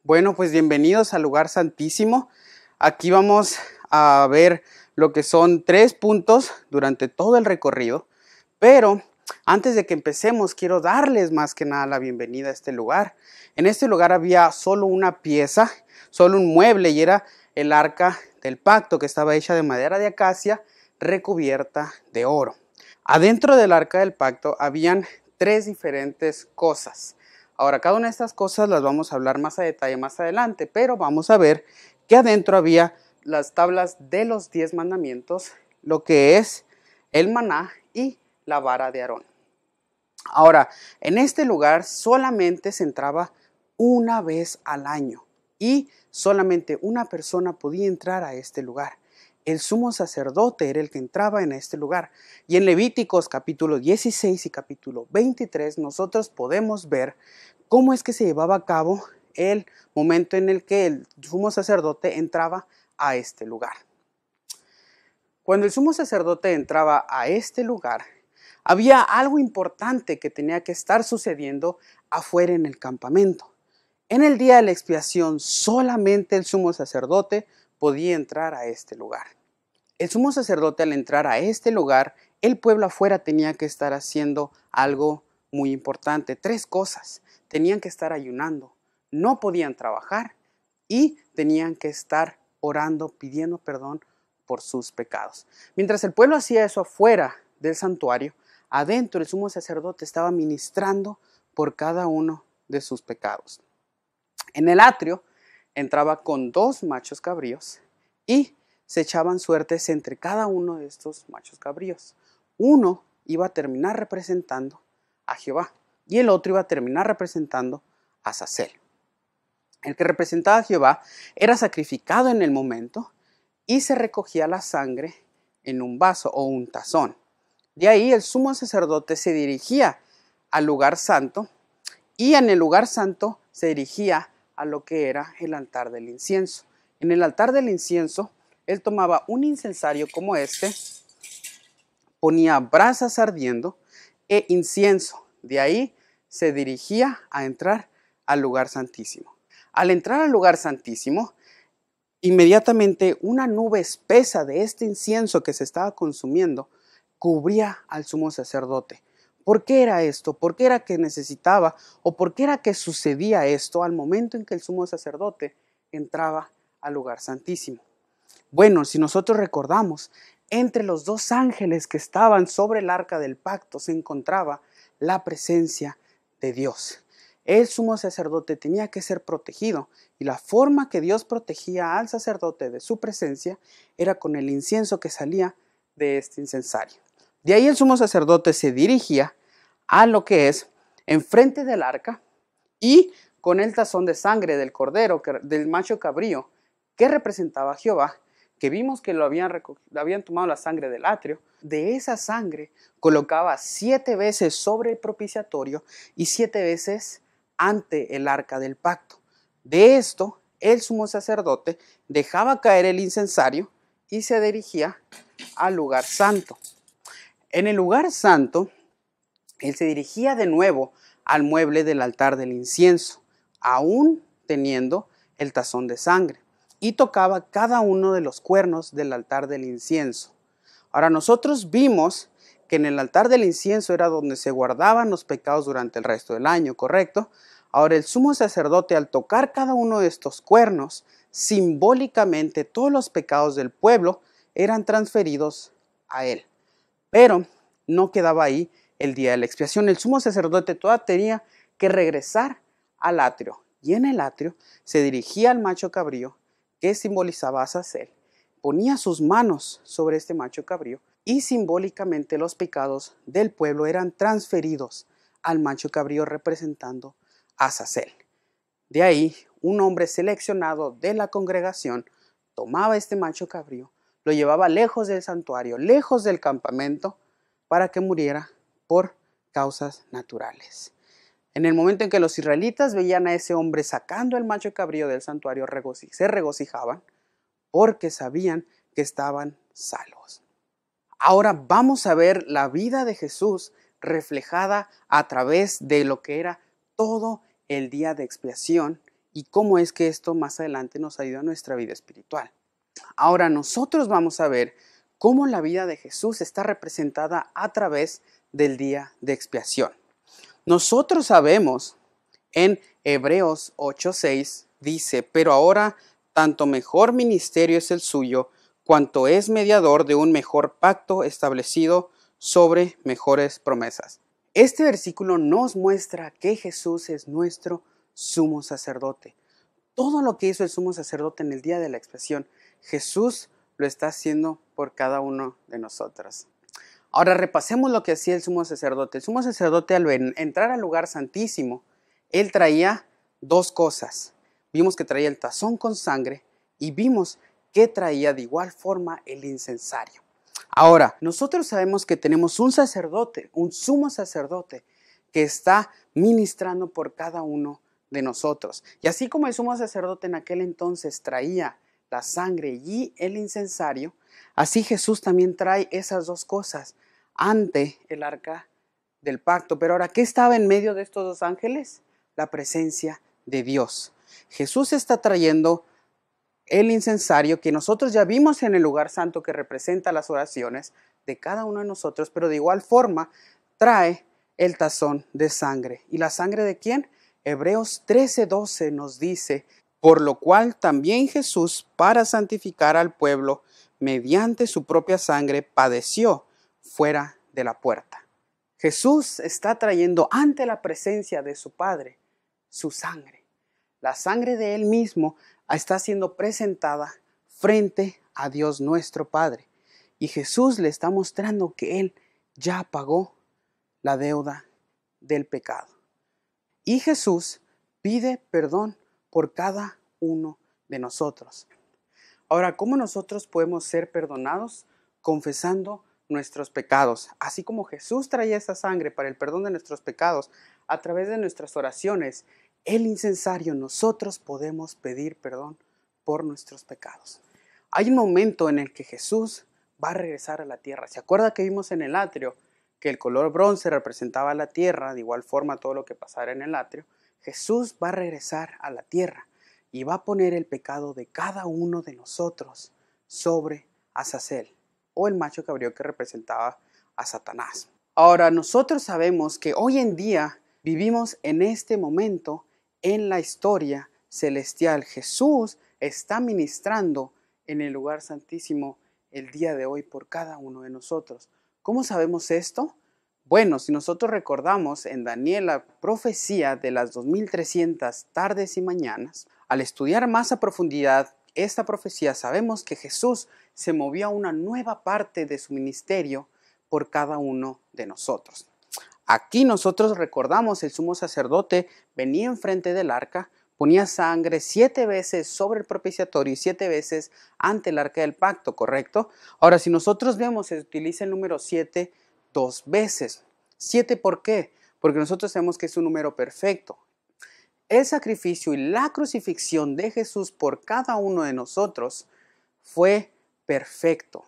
Bueno, pues bienvenidos al lugar santísimo. Aquí vamos a ver lo que son 3 puntos durante todo el recorrido. Pero antes de que empecemos, quiero darles más que nada la bienvenida a este lugar. En este lugar había solo una pieza, solo un mueble, y era el arca del pacto, que estaba hecha de madera de acacia recubierta de oro. Adentro del arca del pacto habían 3 diferentes cosas. Ahora, cada una de estas cosas las vamos a hablar más a detalle más adelante, pero vamos a ver que adentro había las tablas de los 10 mandamientos, lo que es el maná y la vara de Aarón. Ahora, en este lugar solamente se entraba una vez al año y solamente una persona podía entrar a este lugar. El sumo sacerdote era el que entraba en este lugar. Y en Levíticos capítulo 16 y capítulo 23 nosotros podemos ver cómo es que se llevaba a cabo el momento en el que el sumo sacerdote entraba a este lugar. Cuando el sumo sacerdote entraba a este lugar, había algo importante que tenía que estar sucediendo afuera en el campamento. En el día de la expiación, solamente el sumo sacerdote podía entrar a este lugar. El sumo sacerdote, al entrar a este lugar, el pueblo afuera tenía que estar haciendo algo muy importante. 3 cosas. Tenían que estar ayunando, no podían trabajar y tenían que estar orando, pidiendo perdón por sus pecados. Mientras el pueblo hacía eso afuera del santuario, adentro el sumo sacerdote estaba ministrando por cada uno de sus pecados. En el atrio entraba con 2 machos cabríos y se echaban suertes entre cada uno de estos machos cabríos. Uno iba a terminar representando a Jehová y el otro iba a terminar representando a Azazel. El que representaba a Jehová era sacrificado en el momento y se recogía la sangre en un vaso o un tazón. De ahí el sumo sacerdote se dirigía al lugar santo y en el lugar santo se dirigía a lo que era el altar del incienso. En el altar del incienso él tomaba un incensario como este, ponía brasas ardiendo e incienso. De ahí se dirigía a entrar al lugar santísimo. Al entrar al lugar santísimo, inmediatamente una nube espesa de este incienso que se estaba consumiendo cubría al sumo sacerdote. ¿Por qué era esto? ¿Por qué era que necesitaba o por qué era que sucedía esto al momento en que el sumo sacerdote entraba al lugar santísimo? Bueno, si nosotros recordamos, entre los 2 ángeles que estaban sobre el arca del pacto se encontraba la presencia de Dios. El sumo sacerdote tenía que ser protegido y la forma que Dios protegía al sacerdote de su presencia era con el incienso que salía de este incensario. De ahí el sumo sacerdote se dirigía a lo que es enfrente del arca y con el tazón de sangre del cordero, del macho cabrío, que representaba a Jehová, que vimos que habían tomado la sangre del atrio. De esa sangre colocaba 7 veces sobre el propiciatorio y 7 veces ante el arca del pacto. De esto, el sumo sacerdote dejaba caer el incensario y se dirigía al lugar santo. En el lugar santo, él se dirigía de nuevo al mueble del altar del incienso, aún teniendo el tazón de sangre, y tocaba cada uno de los cuernos del altar del incienso. Ahora, nosotros vimos que en el altar del incienso era donde se guardaban los pecados durante el resto del año, ¿correcto? Ahora, el sumo sacerdote, al tocar cada uno de estos cuernos, simbólicamente todos los pecados del pueblo eran transferidos a él. Pero no quedaba ahí el día de la expiación. El sumo sacerdote todavía tenía que regresar al atrio, y en el atrio se dirigía al macho cabrío que simbolizaba a Azazel, ponía sus manos sobre este macho cabrío y simbólicamente los pecados del pueblo eran transferidos al macho cabrío representando a Azazel. De ahí, un hombre seleccionado de la congregación tomaba este macho cabrío, lo llevaba lejos del santuario, lejos del campamento, para que muriera por causas naturales. En el momento en que los israelitas veían a ese hombre sacando el macho cabrío del santuario, se regocijaban porque sabían que estaban salvos. Ahora vamos a ver la vida de Jesús reflejada a través de lo que era todo el día de expiación y cómo es que esto más adelante nos ayuda a nuestra vida espiritual. Ahora nosotros vamos a ver cómo la vida de Jesús está representada a través del día de expiación. Nosotros sabemos en Hebreos 8:6 dice, pero ahora tanto mejor ministerio es el suyo, cuanto es mediador de un mejor pacto establecido sobre mejores promesas. Este versículo nos muestra que Jesús es nuestro sumo sacerdote. Todo lo que hizo el sumo sacerdote en el día de la expiación, Jesús lo está haciendo por cada uno de nosotros. Ahora repasemos lo que hacía el sumo sacerdote. El sumo sacerdote al entrar al lugar santísimo, él traía dos cosas. Vimos que traía el tazón con sangre y vimos que traía de igual forma el incensario. Ahora, nosotros sabemos que tenemos un sacerdote, un sumo sacerdote, que está ministrando por cada uno de nosotros. Y así como el sumo sacerdote en aquel entonces traía la sangre y el incensario, así Jesús también trae esas dos cosas ante el arca del pacto. Pero ahora, ¿qué estaba en medio de estos dos ángeles? La presencia de Dios. Jesús está trayendo el incensario que nosotros ya vimos en el lugar santo, que representa las oraciones de cada uno de nosotros, pero de igual forma trae el tazón de sangre. ¿Y la sangre de quién? Hebreos 13:12 nos dice, por lo cual también Jesús, para santificar al pueblo, mediante su propia sangre, padeció fuera de la puerta. Jesús está trayendo ante la presencia de su Padre su sangre. La sangre de Él mismo está siendo presentada frente a Dios nuestro Padre. Y Jesús le está mostrando que Él ya pagó la deuda del pecado. Y Jesús pide perdón por cada uno de nosotros. Ahora, ¿cómo nosotros podemos ser perdonados? Confesando nuestros pecados. Así como Jesús traía esa sangre para el perdón de nuestros pecados, a través de nuestras oraciones, el incensario, nosotros podemos pedir perdón por nuestros pecados. Hay un momento en el que Jesús va a regresar a la tierra. ¿Se acuerda que vimos en el atrio que el color bronce representaba la tierra? De igual forma todo lo que pasara en el atrio. Jesús va a regresar a la tierra y va a poner el pecado de cada uno de nosotros sobre Azazel, o el macho cabrío que representaba a Satanás. Ahora, nosotros sabemos que hoy en día vivimos en este momento en la historia celestial. Jesús está ministrando en el lugar santísimo el día de hoy por cada uno de nosotros. ¿Cómo sabemos esto? Bueno, si nosotros recordamos en Daniel la profecía de las 2300 tardes y mañanas, al estudiar más a profundidad esta profecía, sabemos que Jesús se movió a una nueva parte de su ministerio por cada uno de nosotros. Aquí nosotros recordamos el sumo sacerdote venía enfrente del arca, ponía sangre 7 veces sobre el propiciatorio y 7 veces ante el arca del pacto, ¿correcto? Ahora, si nosotros vemos, se utiliza el número 7 2 veces. 7, ¿por qué? Porque nosotros sabemos que es un número perfecto. El sacrificio y la crucifixión de Jesús por cada uno de nosotros fue perfecto.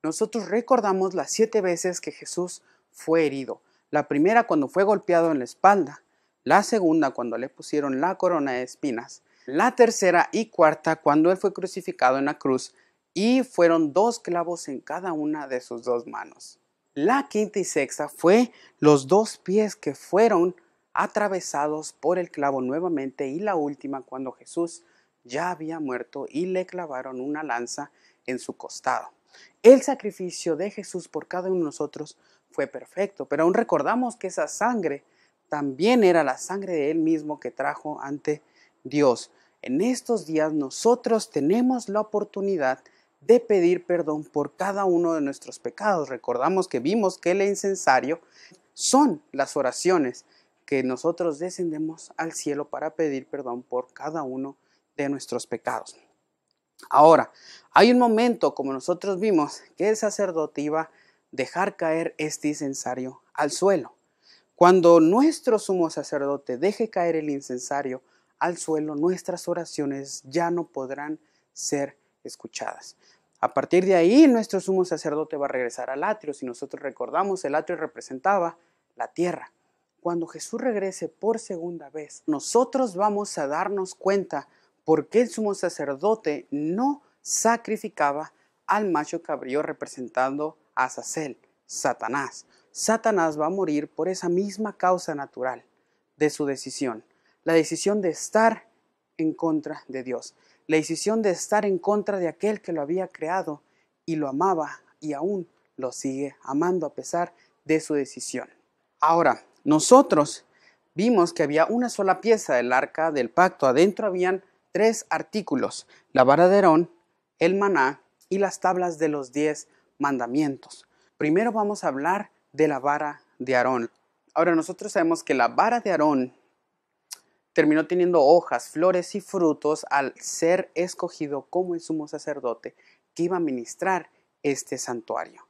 Nosotros recordamos las 7 veces que Jesús fue herido. La primera cuando fue golpeado en la espalda, la segunda cuando le pusieron la corona de espinas, la tercera y cuarta cuando él fue crucificado en la cruz y fueron 2 clavos en cada una de sus 2 manos. La quinta y sexta fue los 2 pies que fueron atravesados por el clavo nuevamente, y la última cuando Jesús ya había muerto y le clavaron una lanza en su costado. El sacrificio de Jesús por cada uno de nosotros fue perfecto, pero aún recordamos que esa sangre también era la sangre de Él mismo que trajo ante Dios. En estos días nosotros tenemos la oportunidad de pedir perdón por cada uno de nuestros pecados. Recordamos que vimos que el incensario son las oraciones que nosotros descendemos al cielo para pedir perdón por cada uno de nuestros pecados. Ahora, hay un momento, como nosotros vimos, que el sacerdote iba a dejar caer este incensario al suelo. Cuando nuestro sumo sacerdote deje caer el incensario al suelo, nuestras oraciones ya no podrán ser escuchadas. A partir de ahí, nuestro sumo sacerdote va a regresar al atrio. Si nosotros recordamos, el atrio representaba la tierra. cuando Jesús regrese por segunda vez, nosotros vamos a darnos cuenta por qué el sumo sacerdote no sacrificaba al macho cabrío representando a Azazel, Satanás. Satanás va a morir por esa misma causa natural de su decisión, la decisión de estar en contra de Dios, la decisión de estar en contra de aquel que lo había creado y lo amaba y aún lo sigue amando a pesar de su decisión. Ahora, nosotros vimos que había una sola pieza del arca del pacto. Adentro habían 3 artículos: la vara de Aarón, el maná y las tablas de los 10 mandamientos. Primero vamos a hablar de la vara de Aarón. Ahora, nosotros sabemos que la vara de Aarón terminó teniendo hojas, flores y frutos al ser escogido como el sumo sacerdote que iba a ministrar este santuario.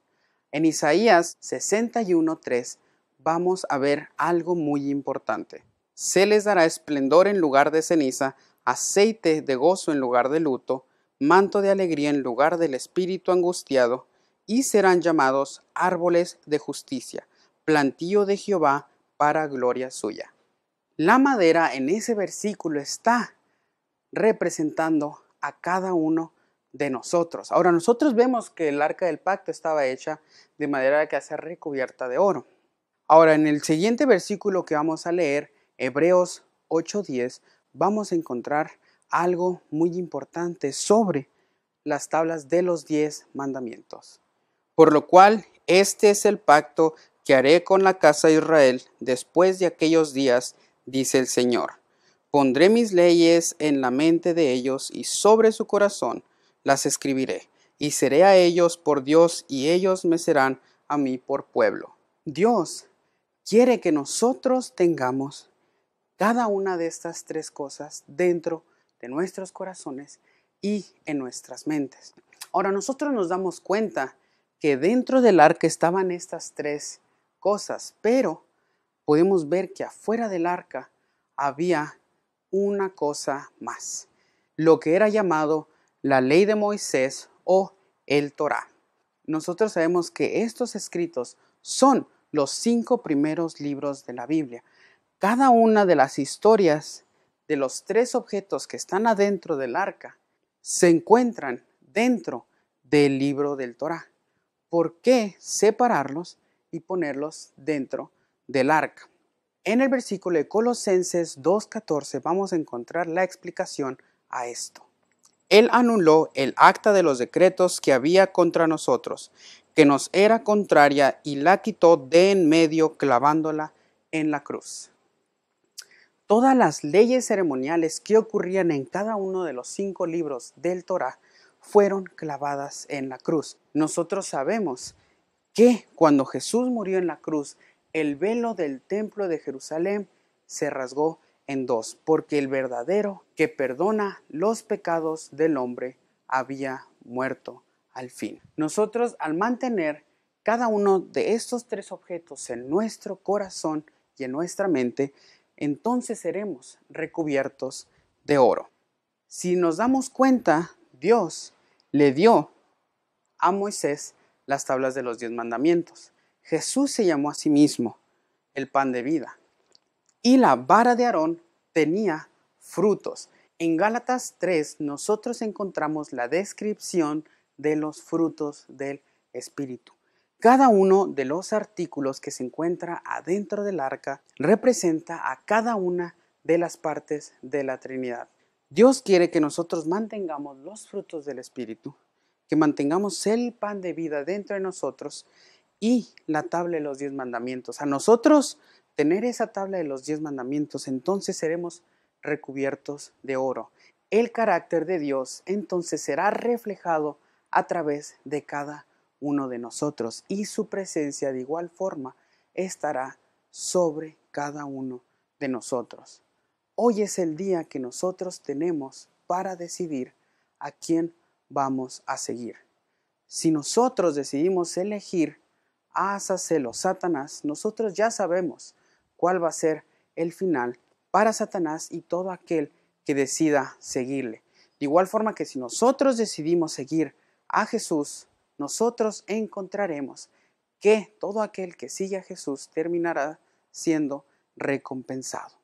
En Isaías 61:3 vamos a ver algo muy importante. Se les dará esplendor en lugar de ceniza, aceite de gozo en lugar de luto, manto de alegría en lugar del espíritu angustiado, y serán llamados árboles de justicia, plantío de Jehová para gloria suya. La madera en ese versículo está representando a cada uno de nosotros. Ahora, nosotros vemos que el arca del pacto estaba hecha de madera que hace recubierta de oro. Ahora, en el siguiente versículo que vamos a leer, Hebreos 8:10, vamos a encontrar algo muy importante sobre las tablas de los 10 mandamientos. Por lo cual, este es el pacto que haré con la casa de Israel después de aquellos días, dice el Señor. Pondré mis leyes en la mente de ellos y sobre su corazón las escribiré, y seré a ellos por Dios y ellos me serán a mí por pueblo. Dios quiere que nosotros tengamos cada una de estas 3 cosas dentro de nuestros corazones y en nuestras mentes. Ahora, nosotros nos damos cuenta que dentro del arca estaban estas 3 cosas, pero podemos ver que afuera del arca había una cosa más, lo que era llamado la ley de Moisés o el Torá. Nosotros sabemos que estos escritos son los 5 primeros libros de la Biblia. Cada una de las historias de los 3 objetos que están adentro del arca se encuentran dentro del libro del Torá. ¿Por qué separarlos y ponerlos dentro del arca? En el versículo de Colosenses 2:14 vamos a encontrar la explicación a esto. Él anuló el acta de los decretos que había contra nosotros, que nos era contraria, y la quitó de en medio clavándola en la cruz. Todas las leyes ceremoniales que ocurrían en cada uno de los 5 libros del Torá fueron clavadas en la cruz. Nosotros sabemos que cuando Jesús murió en la cruz, el velo del templo de Jerusalén se rasgó en 2, porque el verdadero que perdona los pecados del hombre había muerto al fin. Nosotros, al mantener cada uno de estos 3 objetos en nuestro corazón y en nuestra mente, entonces seremos recubiertos de oro. Si nos damos cuenta, Dios le dio a Moisés las tablas de los 10 mandamientos. Jesús se llamó a sí mismo el pan de vida. Y la vara de Aarón tenía frutos. En Gálatas 3 nosotros encontramos la descripción de los frutos del Espíritu. Cada uno de los artículos que se encuentra adentro del arca representa a cada una de las partes de la Trinidad. Dios quiere que nosotros mantengamos los frutos del Espíritu, que mantengamos el pan de vida dentro de nosotros y la tabla de los 10 mandamientos. A nosotros tener esa tabla de los 10 mandamientos, entonces seremos recubiertos de oro. El carácter de Dios entonces será reflejado a través de cada uno de nosotros y su presencia de igual forma estará sobre cada uno de nosotros. Hoy es el día que nosotros tenemos para decidir a quién vamos a seguir. Si nosotros decidimos elegir a Azazel o Satanás, nosotros ya sabemos cuál va a ser el final para Satanás y todo aquel que decida seguirle. De igual forma que si nosotros decidimos seguir a Jesús, nosotros encontraremos que todo aquel que sigue a Jesús terminará siendo recompensado.